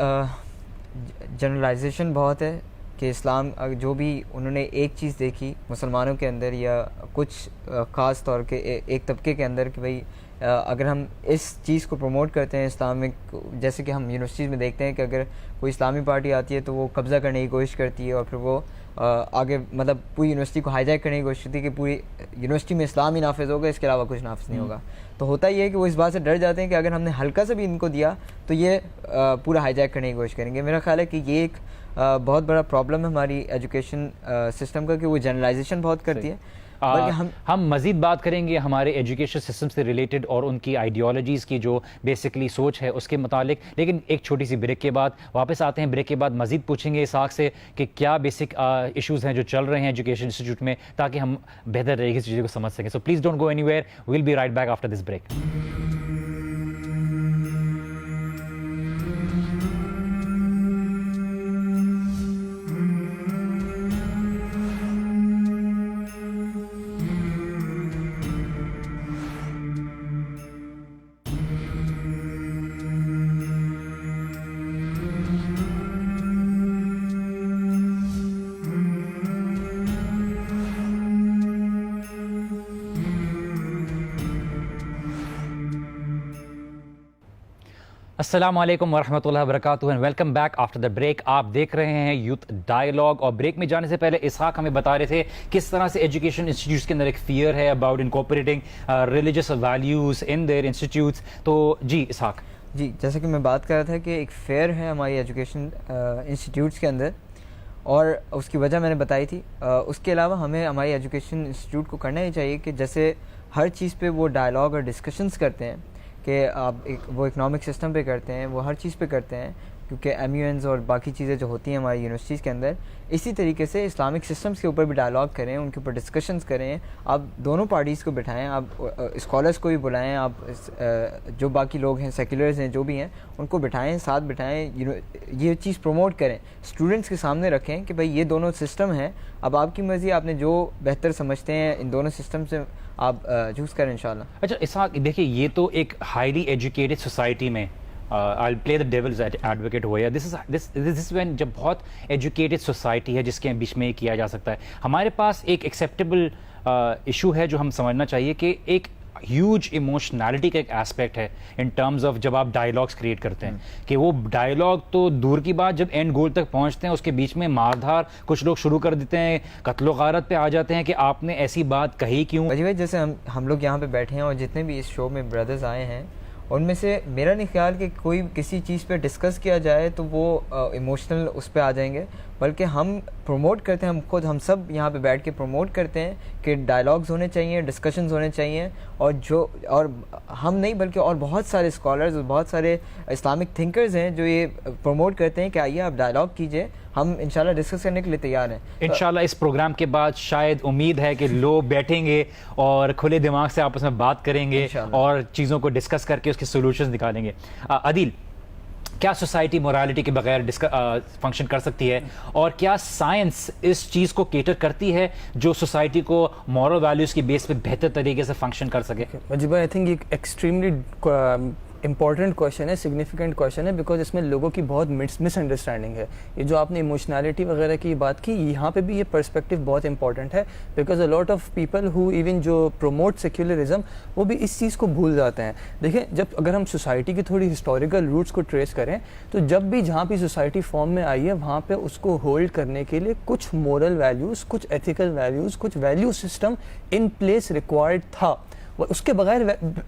generalization بہت ہے کہ اسلام جو بھی انہوں نے ایک چیز دیکھی مسلمانوں کے اندر یا کچھ خاص طور کے ایک طبقے کے اندر کہ بھئی اگر ہم اس چیز کو پروموٹ کرتے ہیں اسلامک, جیسے کہ ہم یونیورسٹیز میں دیکھتے ہیں کہ اگر کوئی اسلامی پارٹی آتی ہے تو وہ قبضہ کرنے کی کوشش کرتی ہے اور پھر وہ آگے مطلب پوری یونیورسٹی کو ہائی جیک کرنے کی کوشش کرتی ہے کہ پوری یونیورسٹی میں اسلام ہی نافذ ہوگا, اس کے علاوہ کچھ نافذ نہیں ہوگا. تو ہوتا یہ ہے کہ وہ اس بات سے ڈر جاتے ہیں کہ اگر ہم نے ہلکا سا بھی ان کو دیا تو یہ پورا ہائی جیک کرنے کی کوشش کریں گے. میرا خیال ہے کہ یہ ایک بہت بڑا پرابلم ہے ہماری ایجوکیشن سسٹم کا کہ وہ جنرلائزیشن بہت کرتی ہے. ہم مزید بات کریں گے ہمارے ایجوکیشن سسٹم سے ریلیٹڈ اور ان کی آئیڈیالوجیز کی جو بیسکلی سوچ ہے اس کے متعلق, لیکن ایک چھوٹی سی بریک کے بعد واپس آتے ہیں. بریک کے بعد مزید پوچھیں گے اسحاق سے کہ کیا بیسک ایشوز ہیں جو چل رہے ہیں ایجوکیشن انسٹیٹیوٹ میں, تاکہ ہم بہتر طریقے سے چیزوں کو سمجھ سکیں. So please don't go anywhere, we'll be right back after this break. السلام علیکم ورحمۃ اللہ وبرکاتہ and welcome back after the break. آپ دیکھ رہے ہیں یوتھ ڈائلاگ, اور بریک میں جانے سے پہلے اسحاق ہمیں بتا رہے تھے کس طرح سے ایجوکیشن انسٹیٹیوٹس کے اندر ایک فیئر ہے about incorporating religious values in their institutes. تو جی اسحاق. جی جیسا کہ میں بات کر رہا تھا کہ ایک فیئر ہے ہماری ایجوکیشن انسٹیٹیوٹس کے اندر، اور اس کی وجہ میں نے بتائی تھی. اس کے علاوہ ہمیں ہماری ایجوکیشن انسٹیٹیوٹ کو کرنا ہی چاہیے کہ جیسے ہر چیز پہ وہ ڈائلاگ اور ڈسکشنز کرتے ہیں کہ آپ وہ اکنامک سسٹم پہ کرتے ہیں، وہ ہر چیز پہ کرتے ہیں، کیونکہ ایم یو اینز اور باقی چیزیں جو ہوتی ہیں ہماری یونیورسٹیز کے اندر، اسی طریقے سے اسلامک سسٹمز کے اوپر بھی ڈائلاگ کریں، ان کے اوپر ڈسکشنز کریں. آپ دونوں پارٹیز کو بٹھائیں، آپ اسکالرس کو بھی بلائیں، آپ جو باقی لوگ ہیں سیکولرز ہیں جو بھی ہیں ان کو بٹھائیں، ساتھ بٹھائیں، یہ چیز پروموٹ کریں، اسٹوڈنٹس کے سامنے رکھیں کہ بھائی یہ دونوں سسٹم ہیں، اب آپ کی مرضی، آپ نے جو بہتر سمجھتے ہیں ان دونوں سسٹم سے آپ چوز کریں انشاءاللہ. اچھا اسحاق دیکھیے، یہ تو ایک ہائیلی ایجوکیٹڈ سوسائٹی میں I'll play the devil's advocate ہو یا this is when جب بہت ایجوکیٹڈ سوسائٹی ہے جس کے بیچ میں یہ کیا جا سکتا ہے. ہمارے پاس ایک ایکسیپٹیبل ایشو ہے جو ہم سمجھنا چاہیے کہ ایک ہیوج ایموشنالٹی کا ایک ایسپیکٹ ہے ان ٹرمز آف جب آپ ڈائلاگس کریٹ کرتے ہیں کہ وہ ڈائلاگ تو دور کی بات، جب اینڈ گول تک پہنچتے ہیں اس کے بیچ میں مار دھار کچھ لوگ شروع کر دیتے ہیں، قتل و غارت پہ آ جاتے ہیں کہ آپ نے ایسی بات کہی کیوں. بھائی جیسے ہم لوگ یہاں پہ بیٹھے ہیں اور جتنے بھی اس شو میں بردرز آئے ہیں ان میں سے میرا نہیں خیال کہ کوئی کسی چیز پہ ڈسکس کیا جائے تو وہ ایموشنل اس پہ آ جائیں گے، بلکہ ہم پروموٹ کرتے ہیں، ہم سب یہاں پہ بیٹھ کے پروموٹ کرتے ہیں کہ ڈائلاگز ہونے چاہیے، ڈسکشنز ہونے چاہیے، اور ہم نہیں بلکہ اور بہت سارے اسکالرز اور بہت سارے اسلامک تھنکرز ہیں جو یہ پروموٹ کرتے ہیں کہ آئیے آپ ڈائلاگ کیجئے، ہم انشاءاللہ ڈسکس کرنے کے لیے تیار ہیں. انشاءاللہ اس پروگرام کے بعد شاید امید ہے کہ لوگ بیٹھیں گے اور کھلے دماغ سے آپس میں بات کریں گے اور چیزوں کو ڈسکس کر کے اس کے سولوشنز نکالیں گے. عدیل، کیا سوسائٹی مورالٹی کے بغیر فنکشن کر سکتی ہے، اور کیا سائنس اس چیز کو کیٹر کرتی ہے جو سوسائٹی کو مورل ویلیوز کی بیس پہ بہتر طریقے سے فنکشن کر سکے؟ مجھے آئی تھنک یہ ایکسٹریملی امپورٹنٹ کویشچن ہے، سگنیفیکنٹ کویشچن ہے، بیکاز اس میں لوگوں کی بہت مس انڈرسٹینڈنگ ہے. یہ جو آپ نے ایموشنالٹی وغیرہ کی بات کی، یہاں پہ بھی یہ پرسپیکٹیو بہت امپورٹنٹ ہے، because a lot of people who even جو پروموٹ سیکولرزم وہ بھی اس چیز کو بھول جاتے ہیں. دیکھیں، جب اگر ہم سوسائٹی کی تھوڑی ہسٹوریکل روٹس کو ٹریس کریں تو جب بھی جہاں بھی سوسائٹی فارم میں آئی ہے وہاں پہ اس کو ہولڈ کرنے کے لیے کچھ مورل ویلیوز، کچھ ایتھیکل ویلیوز، کچھ value system in place required تھا. اس کے بغیر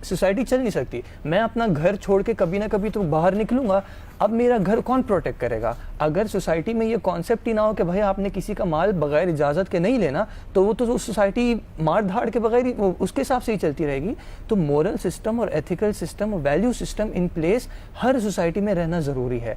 سوسائٹی چل نہیں سکتی. میں اپنا گھر چھوڑ کے کبھی نہ کبھی تو باہر نکلوں گا، اب میرا گھر کون پروٹیکٹ کرے گا؟ اگر سوسائٹی میں یہ کانسیپٹ ہی نہ ہو کہ بھائی آپ نے کسی کا مال بغیر اجازت کے نہیں لینا، تو وہ تو سوسائٹی مار دھاڑ کے بغیر ہی اس کے حساب سے ہی چلتی رہے گی. تو مورل سسٹم اور ایتھیکل سسٹم اور ویلیو سسٹم ان پلیس ہر سوسائٹی میں رہنا ضروری ہے.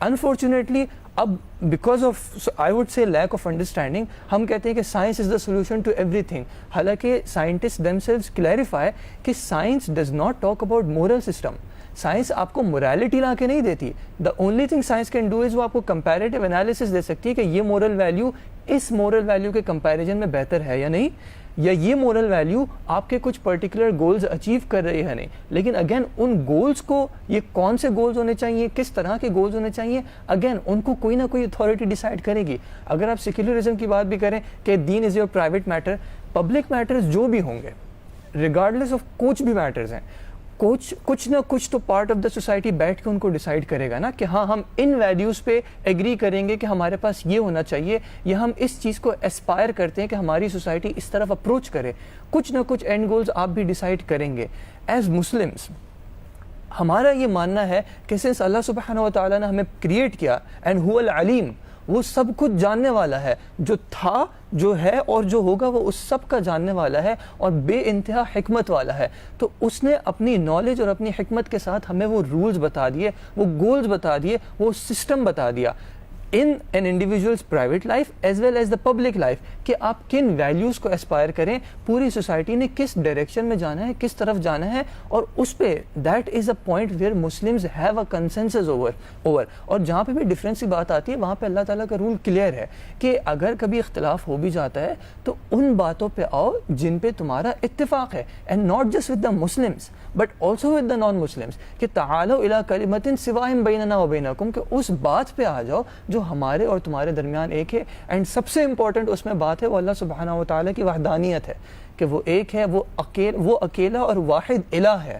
انفارچونیٹلی اب because of I would say lack of understanding ہم کہتے ہیں کہ science is the solution to everything. حالانکہ سائنٹسٹ دیم سیلوز کلیریفائی کہ science does not talk about moral system. Science آپ کو موریلٹی لا کے نہیں دیتی. The only thing science can do is وہ آپ کو کمپیریٹیو انالیسس دے سکتی ہے کہ یہ مورل ویلیو اس مورل ویلیو کے کمپیریزن میں بہتر ہے یا نہیں، یا یہ مورل ویلیو آپ کے کچھ پرٹیکولر گولز اچیو کر رہی ہے نہیں. لیکن اگین ان گولز کو، یہ کون سے گولز ہونے چاہیے، کس طرح کے گولز ہونے چاہیے، اگین ان کو کوئی نہ کوئی اتھارٹی ڈیسائیڈ کرے گی. اگر آپ سیکولرزم کی بات بھی کریں کہ دین is your private matter, public matters جو بھی ہوں گے ریگارڈلیس آف کچھ بھی میٹرز ہیں، کچھ نہ کچھ تو پارٹ آف دا سوسائٹی بیٹھ کے ان کو ڈیسائیڈ کرے گا نا کہ ہاں ہم ان ویلیوز پہ ایگری کریں گے کہ ہمارے پاس یہ ہونا چاہیے، یا ہم اس چیز کو ایسپائر کرتے ہیں کہ ہماری سوسائٹی اس طرف اپروچ کرے. کچھ نہ کچھ اینڈ گولز آپ بھی ڈیسائیڈ کریں گے. ایز مسلمس ہمارا یہ ماننا ہے کہ سنس اللہ سبحانہ و تعالیٰ نے ہمیں کریٹ کیا اینڈ هو العلیم، وہ سب کچھ جاننے والا ہے، جو تھا، جو ہے اور جو ہوگا وہ اس سب کا جاننے والا ہے اور بے انتہا حکمت والا ہے. تو اس نے اپنی نالج اور اپنی حکمت کے ساتھ ہمیں وہ رولز بتا دیے، وہ گولز بتا دیے، وہ سسٹم بتا دیا in an individual's private life as well as the public life کہ آپ کن ویلیوز کو اسپائر کریں، پوری سوسائٹی نے کس ڈائریکشن میں جانا ہے، کس طرف جانا ہے، اور اس پہ that is a point where Muslims have a consensus over. اور جہاں پہ بھی ڈفرینس کی بات آتی ہے وہاں پہ اللہ تعالیٰ کا رول کلیئر ہے کہ اگر کبھی اختلاف ہو بھی جاتا ہے تو ان باتوں پہ آؤ جن پہ تمہارا اتفاق ہے، and not just with the Muslims but also with the non Muslims, کہ تعالوا الی کلمۃ سواء بیننا و بینکم، کہ اس بات پہ آ جاؤ جو ہمارے اور تمہارے درمیان ایک ہے. اینڈ سب سے امپورٹنٹ اس میں بات ہے وہ اللہ سبحانہ و تعالیٰ کی وحدانیت ہے کہ وہ ایک ہے، وہ اکیلا اور واحد الہ ہے.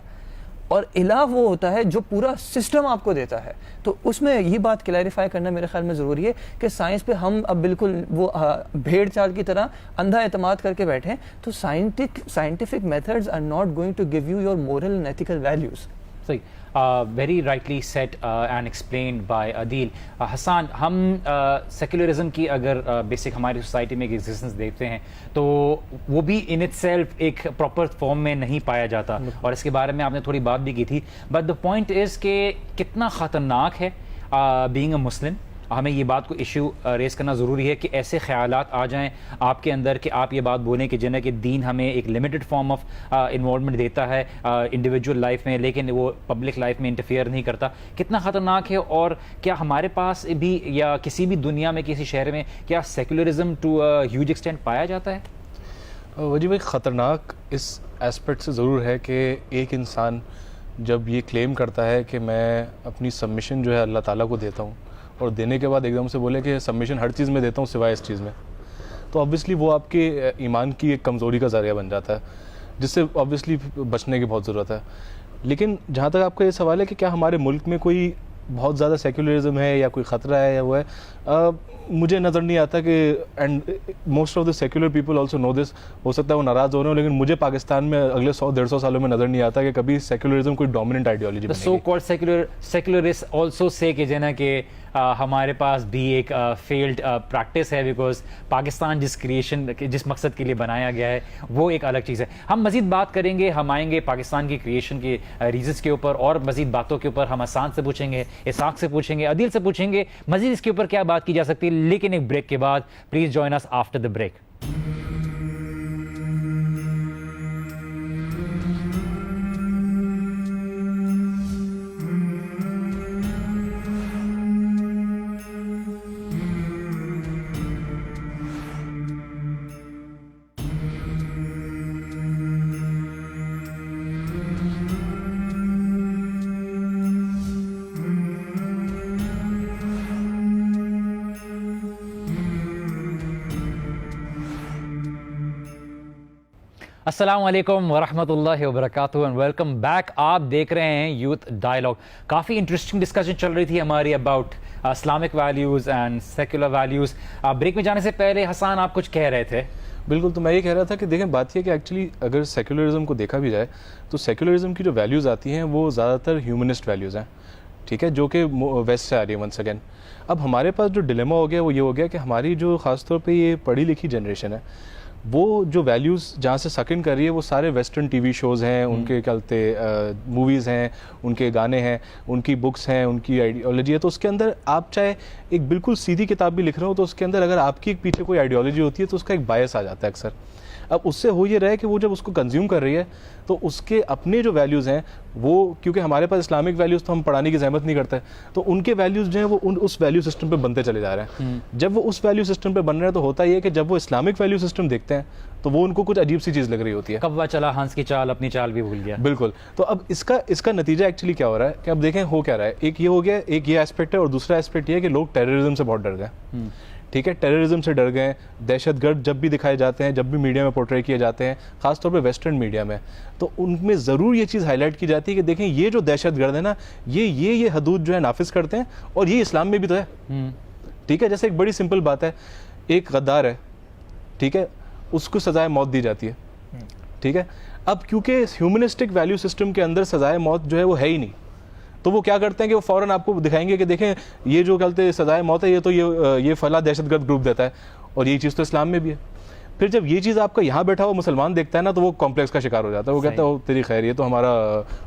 اور الہ وہ ہوتا ہے جو پورا سسٹم آپ کو دیتا ہے. تو اس میں یہ بات کلیریفائی کرنا میرے خیال میں ضروری ہے کہ سائنس پہ ہم اب بالکل وہ بھیڑ چال کی طرح اندھا اعتماد کر کے بیٹھیں تو scientific methods are not going to give you your moral and ethical values. صحیح. Very rightly set and explained by Adeel. Hassan, ہم سیکولرزم کی اگر بیسک ہماری سوسائٹی میں ایک ایگزسٹنس دیکھتے ہیں تو وہ بھی ان اٹ سیلف ایک پراپر فارم میں نہیں پایا جاتا, اور اس کے بارے میں آپ نے تھوڑی بات بھی کی تھی. بٹ دا پوائنٹ از کہ کتنا خطرناک ہے بینگ اے مسلم. ہمیں یہ بات کو ایشو ریز کرنا ضروری ہے کہ ایسے خیالات آ جائیں آپ کے اندر کہ آپ یہ بات بولیں کہ جنہیں کہ دین ہمیں ایک لمیٹڈ فارم آف انوالومنٹ دیتا ہے انڈیویجول لائف میں, لیکن وہ پبلک لائف میں انٹرفیئر نہیں کرتا. کتنا خطرناک ہے, اور کیا ہمارے پاس بھی یا کسی بھی دنیا میں کسی شہر میں کیا سیکولرزم ٹو ہیوج ایکسٹینٹ پایا جاتا ہے؟ وجی بھائی, خطرناک اس ایسپیکٹ سے ضرور ہے کہ ایک انسان جب یہ کلیم کرتا ہے کہ میں اپنی سبمیشن جو ہے اللہ تعالیٰ کو دیتا ہوں, اور دینے کے بعد ایک دم سے بولے کہ سبمیشن ہر چیز میں دیتا ہوں سوائے اس چیز میں, تو آبویسلی وہ آپ کے ایمان کی ایک کمزوری کا ذریعہ بن جاتا ہے, جس سے آبویسلی بچنے کی بہت ضرورت ہے. لیکن جہاں تک آپ کا یہ سوال ہے کہ کیا ہمارے ملک میں کوئی بہت زیادہ سیکولرزم ہے یا کوئی خطرہ ہے یا وہ ہے, مجھے نظر نہیں آتا کہ, and most of the secular people also know this, ہو سکتا ہے وہ ناراض ہو رہے ہوں, لیکن مجھے پاکستان میں اگلے 100-150 سالوں میں نظر نہیں آتا کہ کبھی سیکولرزم کوئی ڈومیننٹ آئیڈیالوجی بنے گی. So called secularist also say کہ جنا کہ ہمارے پاس بھی ایک فیلڈ پریکٹس ہے, بیکاز پاکستان جس مقصد کے لیے بنایا گیا ہے وہ ایک الگ چیز ہے. ہم مزید بات کریں گے, ہم آئیں گے پاکستان کی کریشن کے ریزنس کے اوپر, اور مزید باتوں کے اوپر ہم حسان سے پوچھیں گے, اسحاق سے پوچھیں گے, عدیل سے پوچھیں گے مزید اس کے اوپر کیا بات کی جا سکتی ہے. لیکن ایک بریک کے بعد, please join us after the break. السلام علیکم ورحمۃ اللہ وبرکاتہ اینڈ ویلکم بیک. آپ دیکھ رہے ہیں یوتھ ڈائلاگ. کافی انٹرسٹنگ ڈسکشن چل رہی تھی ہماری about Islamic values and secular values. Break میں جانے سے پہلے حسان آپ کچھ کہہ رہے تھے. بالکل, تو میں یہ کہہ رہا تھا کہ دیکھیں بات یہ کہ ایکچولی اگر سیکولرزم کو دیکھا بھی جائے تو سیکولرزم کی جو ویلیوز آتی ہیں وہ زیادہ تر ہیومنسٹ ویلیوز ہیں, ٹھیک ہے, جو کہ ویسٹ سے آ رہی ہے. ونس اگین اب ہمارے پاس جو ڈلیما ہو گیا وہ یہ ہو گیا کہ ہماری جو خاص طور پہ یہ پڑھی لکھی جنریشن ہے وہ جو ویلیوز جہاں سے سکن کر رہی ہے وہ سارے ویسٹرن ٹی وی شوز ہیں, ان کے کہتے موویز ہیں, ان کے گانے ہیں, ان کی بکس ہیں, ان کی آئیڈیالوجی ہے. تو اس کے اندر آپ چاہے ایک بالکل سیدھی کتاب بھی لکھ رہے ہو تو اس کے اندر اگر آپ کی ایک پیچھے کوئی آئیڈیالوجی ہوتی ہے تو اس کا ایک بایس آ جاتا ہے اکثر. اب اس سے ہو یہ رہا ہے کہ وہ جب اس کو کنزیوم کر رہی ہے تو اس کے اپنے جو ویلیوز ہیں وہ, کیونکہ ہمارے پاس اسلامک ویلیوز تو ہم پڑھانے کی زحمت نہیں کرتے, تو ان کے ویلیوز جو ہیں وہ اس ویلیو سسٹم پہ بنتے چلے جا رہے ہیں. جب وہ اس ویلیو سسٹم پہ بن رہے ہیں تو ہوتا یہ ہے کہ جب وہ اسلامک ویلیو سسٹم دیکھتے ہیں تو وہ ان کو کچھ عجیب سی چیز لگ رہی ہوتی ہے. کوا چلا ہنس کی چال اپنی چال بھی بھول گیا. بالکل. تو اب اس کا نتیجہ ایکچولی کیا ہو رہا ہے کہ اب دیکھیں ہو کیا رہا ہے. ایک یہ ہو گیا, ایک یہ ایسپیکٹ ہے, اور دوسرا ایسپیکٹ یہ ہے کہ لوگ ٹیررزم سے بہت ڈر گئے. ٹھیک ہے, ٹیررزم سے ڈر گئے. دہشت گرد جب بھی دکھائے جاتے ہیں, جب بھی میڈیا میں پورٹرے کیے جاتے ہیں, خاص طور پہ ویسٹرن میڈیا میں, تو ان میں ضرور یہ چیز ہائی لائٹ کی جاتی ہے کہ دیکھیں یہ جو دہشت گرد ہے نا, یہ حدود جو ہے نافذ کرتے ہیں, اور یہ اسلام میں بھی تو ہے. ٹھیک ہے, جیسے ایک بڑی سمپل بات ہے, ایک غدار ہے, ٹھیک ہے, اس کو سزائے موت دی جاتی ہے. ٹھیک ہے, اب کیونکہ ہیومنسٹک ویلیو سسٹم کے اندر سزائے موت جو ہے وہ ہے ہی نہیں, تو وہ کیا کرتے ہیں کہ وہ فوراً آپ کو دکھائیں گے کہ دیکھیں یہ جو کہتے ہیں سزائے موت ہے, یہ تو یہ فلاں دہشت گرد گروپ دیتا ہے, اور یہ چیز تو اسلام میں بھی ہے. پھر جب یہ چیز آپ کا یہاں بیٹھا ہوا مسلمان دیکھتا ہے نا تو وہ کمپلیکس کا شکار ہو جاتا ہے. وہ کہتا ہے تیری خیر, یہ تو ہمارا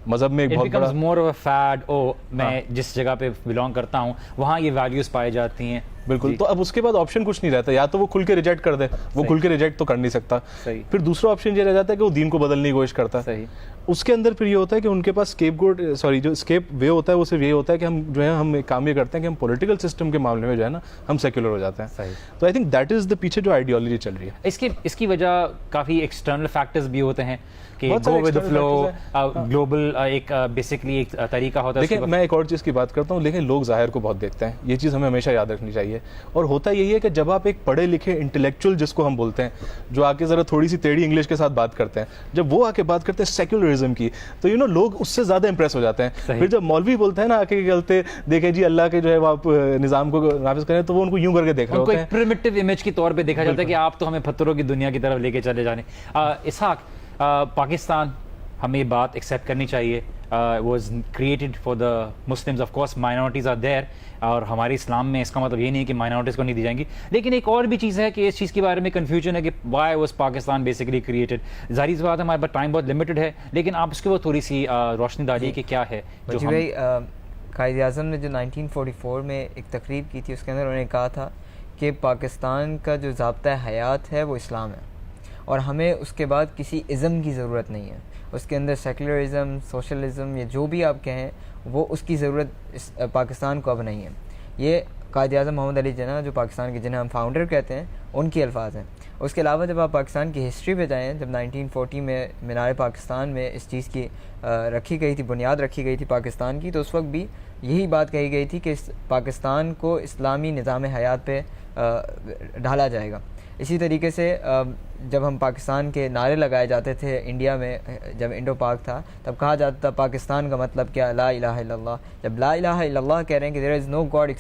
مذہب میں ایک بہت بڑا مور آف اے فیڈ. میں جس جگہ پہ بلانگ کرتا ہوں وہاں یہ ویلیوز پائی جاتی ہیں. بالکل. تو اب اس کے بعد آپشن کچھ نہیں رہتا, یا تو وہ کھل کے ریجیکٹ کر دے, وہ کھل کے ریجیکٹ تو کر نہیں سکتا. پھر دوسرا آپشن یہ رہ جاتا ہے کہ وہ دین کو بدلنے کی کوشش کرتا ہے. اس کے اندر پھر یہ ہوتا ہے کہ ان کے پاس جو اسکیپ وے ہوتا ہے وہ صرف یہ ہوتا ہے کہ ہم جو ہے ہم کام یہ کرتے ہیں کہ ہم پولیٹیکل سسٹم کے معاملے میں جو ہے نا ہم سیکولر ہو جاتے ہیں. تو آئی تھنک دیٹ از دا پیچھے جو آئیڈیالوجی چل رہی ہے. اس کی وجہ کافی ایکسٹرنل فیکٹرز بھی ہوتے ہیں کہ go with the flow, global ایک بیسکلی ایک طریقہ ہوتا ہے. دیکھیں میں ایک اور چیز کی بات کرتا ہوں, لیکن لوگ ظاہر کو بہت دیکھتے ہیں, یہ چیز ہمیں ہمیشہ یاد رکھنی چاہیے. اور ہوتا یہی ہے کہ جب آپ ایک پڑھے لکھے انٹلیکچوئل جس کو ہم بولتے ہیں, جو آ کے ذرا تھوڑی سی ٹیڑھی انگلش کے ساتھ بات کرتے ہیں, جب وہ آ کے بات کرتے ہیں سیکولرزم کی, تو لوگ اس سے زیادہ امپریس ہو جاتے ہیں. پھر جب مولوی بولتے ہیں نا آ کے چلتے دیکھیں جی اللہ کے جو ہے وہ آپ نظام کو نافذ کریں, تو وہ ان کو یوں کر کے دیکھ رہے ہوتے ہیں, پرمیٹیو امیج کے طور پہ دیکھا جاتا ہے کہ آپ تو ہمیں پتھروں کی دنیا کی طرف لے کے چلے جانے. اسحاق, پاکستان ہمیں یہ بات ایکسیپٹ کرنی چاہیے was created for the Muslims. Of course minorities are there, اور ہمارے اسلام میں اس کا مطلب یہ نہیں ہے کہ مائنورٹیز کو نہیں دی جائیں گی. لیکن ایک اور بھی چیز ہے کہ اس چیز کے بارے میں کنفیوژن ہے کہ Y was Pakistan basically created. ظاہری سی بات ہے ہمارے پاس ٹائم بہت لمیٹڈ ہے, لیکن آپ اس کے اوپر تھوڑی سی روشنی ڈالیے کہ کیا ہے جو جی بھائی. قائد اعظم نے جو 1944 میں ایک تقریب کی تھی, اس کے اندر انہوں نے کہا تھا کہ پاکستان کا جو ضابطۂ حیات ہے وہ اسلام ہے, اور ہمیں اس کے بعد کسی ازم کی ضرورت نہیں ہے. اس کے اندر سیکولرزم, سوشلزم, یا جو بھی آپ کہیں, وہ اس کی ضرورت پاکستان کو اب نہیں ہے. یہ قائد اعظم محمد علی جناح جو پاکستان کے جنہیں ہم فاؤنڈر کہتے ہیں, ان کی الفاظ ہیں. اس کے علاوہ جب آپ پاکستان کی ہسٹری پہ جائیں, جب 1940 میں مینار پاکستان میں اس چیز کی رکھی گئی تھی, بنیاد رکھی گئی تھی پاکستان کی, تو اس وقت بھی یہی بات کہی گئی تھی کہ پاکستان کو اسلامی نظام حیات پہ ڈھالا جائے گا. اسی طریقے سے جب ہم پاکستان کے نعرے لگائے جاتے تھے انڈیا میں, جب انڈو پاک تھا, تب کہا جاتا تھا پاکستان کا مطلب کیا, لا الہ الا اللہ. جب لا الہ الا اللہ کہہ رہے ہیں کہ دیر از نو گاڈ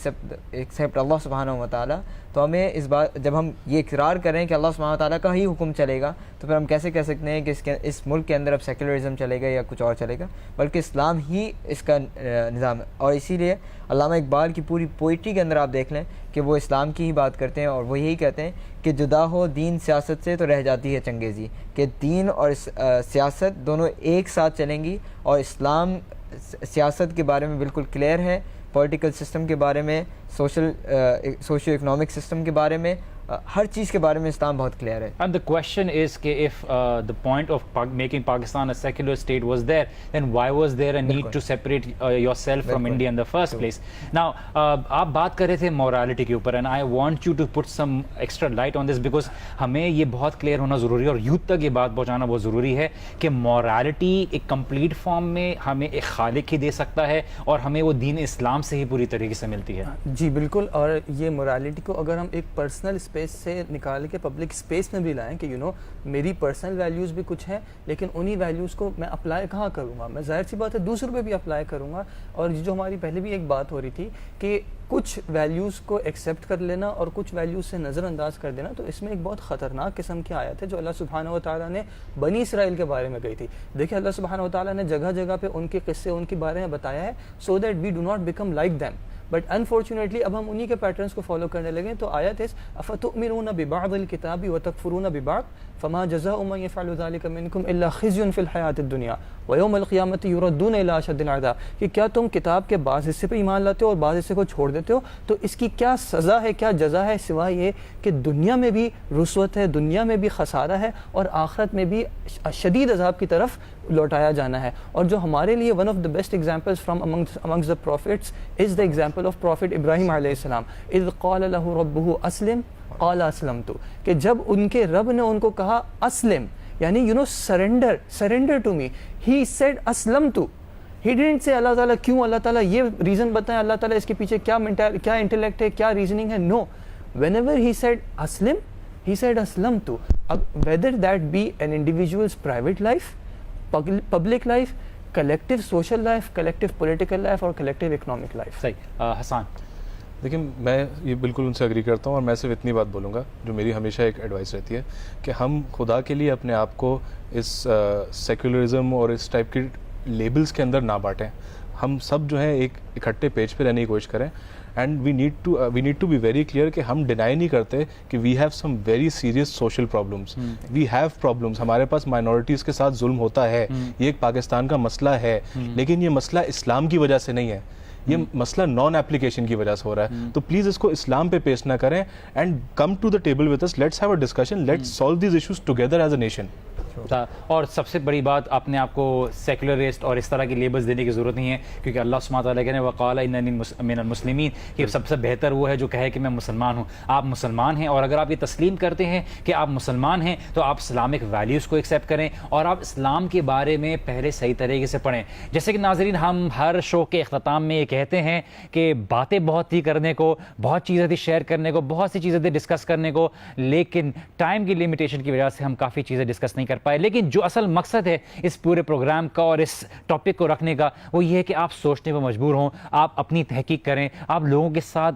ایکسیپٹ اللہ سبحانہ و تعالیٰ, تو ہمیں اس بات, جب ہم یہ اقرار کریں کہ اللہ سبحانہ و تعالیٰ کا ہی حکم چلے گا, تو پھر ہم کیسے کہہ سکتے ہیں کہ اس ملک کے اندر اب سیکولرزم چلے گا یا کچھ اور چلے گا, بلکہ اسلام ہی اس کا نظام ہے. اور اسی لیے علامہ اقبال کی پوری پوئٹری کے اندر آپ دیکھ لیں کہ وہ اسلام کی ہی بات کرتے ہیں, اور وہ یہی کہتے ہیں کہ جدا ہو دین سیاست سے تو رہ جاتی ہے چنگیزی, کہ دین اور سیاست دونوں ایک ساتھ چلیں گی. اور اسلام سیاست کے بارے میں بالکل کلیئر ہے, پولیٹیکل سسٹم کے بارے میں, سوشیو اکنامک سسٹم کے بارے میں, ہر چیز کے بارے میں اسلام بہت کلیئر ہے. And the question is کہ if the point of making Pakistan a secular state was there, then why was there a need to separate yourself from India in the first place? Now آپ بات کر رہے تھے morality کے اوپر, and I want you to put some extra light on this because ہمیں یہ بہت کلیئر ہونا ضروری ہے اور یوتھ تک یہ بات پہنچانا بہت ضروری ہے کہ morality ایک کمپلیٹ فارم میں ہمیں ایک خالق ہی دے سکتا ہے, اور ہمیں وہ دین اسلام سے ہی پوری طریقے سے ملتی ہے. جی بالکل. اور یہ morality کو اگر ہم ایک پرسنل اسپیس سے نکال کے پبلک اسپیس میں بھی لائیں کہ میری پرسنل ویلیوز بھی کچھ ہیں, لیکن انہی ویلیوز کو میں اپلائی کہاں کروں گا؟ میں ظاہر سی بات ہے دوسروں پہ بھی اپلائی کروں گا. اور جو ہماری پہلے بھی ایک بات ہو رہی تھی کہ کچھ ویلیوز کو ایکسیپٹ کر لینا اور کچھ ویلیوز سے نظر انداز کر دینا, تو اس میں ایک بہت خطرناک قسم کی آیت ہے جو اللہ سبحانہ و تعالیٰ نے بنی اسرائیل کے بارے میں کہی تھی. دیکھیں اللہ سبحانہ و تعالیٰ نے جگہ جگہ پہ ان کے قصے ان کے بارے میں بتایا ہے, so that we do not become like them. But unfortunately اب ہم انہی کے پیٹرنس کو فالو کرنے لگے. تو آیت ہے افتؤمنون ببعض الکتاب وتکفرون ببعض فما جزاء من يفعل ذلك منكم الا خزي في الحیاۃ الدنیا ویوم القیامۃ یردون الی اشد العذاب. کہ کیا تم کتاب کے بعض حصے پہ ایمان لاتے ہو اور بعض حصے کو چھوڑ دیتے ہو, تو اس کی کیا سزا ہے, کیا جزا ہے, سوائے یہ کہ دنیا میں بھی رسوت ہے, دنیا میں بھی خسارہ ہے, اور آخرت میں بھی شدید عذاب کی طرف لوٹایا جانا ہے. اور جو ہمارے لیے one of the best examples from amongst the prophets is the example of Prophet ابراہیم علیہ السلام. اذ قال له ربه اسلم قال اسلمت, کہ جب ان کے رب نے ان کو کہا اسلم, یعنی surrender to me, he said اسلمت. He didn't say اللہ تعالیٰ کیوں, اللہ تعالیٰ یہ ریزن بتائیں, اللہ تعالیٰ اس کے پیچھے کیا انٹلیکٹ ہے, کیا ریزننگ ہے. No, whenever he said Aslam, he said اسلمت. اب whether that be an individual's private life, public life, collective social life, collective political life اور collective economic life. صحیح. حسان دیکھیں میں یہ بالکل ان سے اگری کرتا ہوں, اور میں صرف اتنی بات بولوں گا جو میری ہمیشہ ایک ایڈوائس رہتی ہے کہ ہم خدا کے لیے اپنے آپ کو اس سیکولرزم اور اس ٹائپ کی لیبلز کے اندر نہ بانٹیں. ہم سب جو ہے ایک اکٹھے پیج پہ رہنے کی کوشش کریں, and we need to be very clear کہ ہم ڈینائی نہیں کرتے کہ we have some very serious social problems, we have problems, ہمارے پاس مائنورٹیز کے ساتھ ظلم ہوتا ہے, یہ ایک پاکستان کا مسئلہ ہے, لیکن یہ مسئلہ اسلام کی وجہ سے نہیں ہے, یہ مسئلہ نان اپلیکیشن کی وجہ سے ہو رہا ہے. تو پلیز اس کو اسلام پہ پیش نہ کریں, and come to the table with us, let's have a discussion, let's solve these issues together as a nation. اور سب سے بڑی بات, اپنے آپ کو سیکولرسٹ اور اس طرح کی لیبلز دینے کی ضرورت نہیں ہے, کیونکہ اللہ سبحانہ تعالیٰ کہنے وقال اننی من المسلمین, کہ سب سے بہتر وہ ہے جو کہے کہ میں مسلمان ہوں. آپ مسلمان ہیں, اور اگر آپ یہ تسلیم کرتے ہیں کہ آپ مسلمان ہیں تو آپ اسلامک ویلیوز کو ایکسیپٹ کریں, اور آپ اسلام کے بارے میں پہلے صحیح طریقے سے پڑھیں. جیسے کہ ناظرین ہم ہر شو کے اختتام میں یہ کہتے ہیں کہ باتیں بہت تھی کرنے کو, بہت چیزیں تھی شیئر کرنے کو, بہت سی چیزیں تھی ڈسکس کرنے کو, لیکن ٹائم کی لمیٹیشن کی وجہ سے ہم کافی چیزیں ڈسکس نہیں کر پائے. لیکن جو اصل مقصد ہے اس پورے پروگرام کا اور اس ٹاپک کو رکھنے کا, وہ یہ ہے کہ آپ سوچنے پر مجبور ہوں, آپ اپنی تحقیق کریں, آپ لوگوں کے ساتھ